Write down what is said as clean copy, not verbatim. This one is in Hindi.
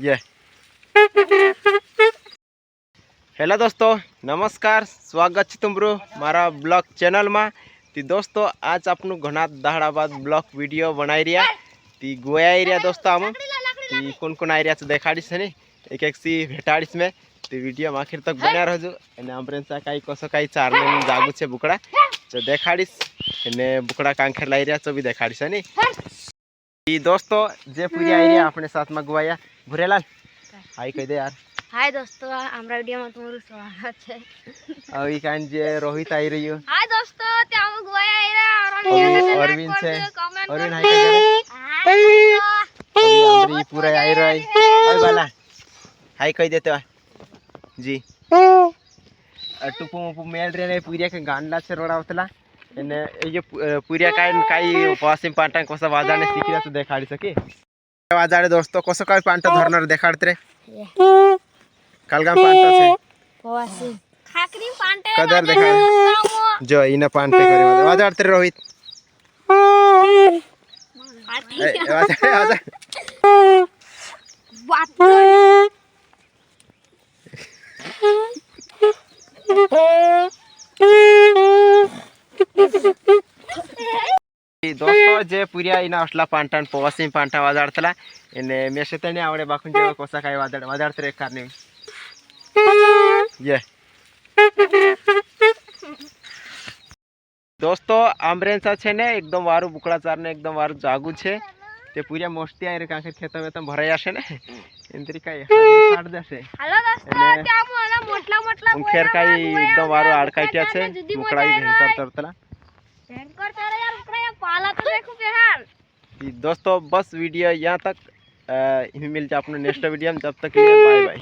ये हेलो दोस्तों, नमस्कार। स्वागत है तुमरू मारा ब्लॉग चैनल में। ती दोस्तों आज आपनु घना दहाड़ा बाद ब्लॉग वीडियो बनाई रिया। ती गोया एरिया दोस्तों आम ती कौन कौन आई रिया तो देखाड़ीश है एक एक सी भेटाड़ीश में। ती वीडियो में आखिर तक बना रहो। एने आमरेंसा काई कसो काई चारने जागू छे बुकड़ा तो देखाड़ीश। एने बुकड़ा कांखेर लाई रिया तो भी देखाड़ीश है ती दोस्तों जे पूरी आई रिया अपने साथ में गुआया भूरेलाल हाई कह दे यार। हाय दोस्तों, हमरा वीडियो में तुम्हारा स्वागत है। और ई कान जे रोहित आई रही हो। हाय दोस्तों, ते हम गोया आइरा और अरविंद से अरविंद हाय हाय कह अभी हमरी पूरा आई रही ओए वाला हाय कह देते जी। टुपु मुपु मेल रे पूरिया के गांडला से रोड़ा होतला एने ये पूरिया काई पासिम पांटा कोसा वाजाने सिकिरा तो देखाड़ी सके वाजाड़े दोस्तों कोसा काई पांटा धरनर देखाड़ते रे कालगाम पांटा से पवासी खाकरी पांटे कदर देखा जो इना पांटे करे वाजाड़ते रे रोहित वाजाड़े वाजा दोस्तों जे पुरिया इना असला पांटान पवासी पांटा वाजाड़तला एने मेशेतने आवडे बाखुन जेवा कोसा काय वाजाड़ते रे कारने ये दोस्तों आमरेंसा छे ने एकदम वारू बुकड़ा चारने एकदम वारू जागू छे ते पूरिया मस्ती आई रे कांखे खेत में तम भराई आसे ने इंद्री काय हाजरी काट देसे। हेलो दोस्तों, ते हम वाला मोटला मोटला उनखेर काय एकदम वारू आड़काइटिया छे बुकड़ा ही भयंकर तरतला भयंकर तारे यार बुकड़ा पाला तो देखो बेहाल। दोस्तों बस वीडियो यहाँ तक मिलते अपने नेक्स्ट वीडियो में। जब तक बाय बाय।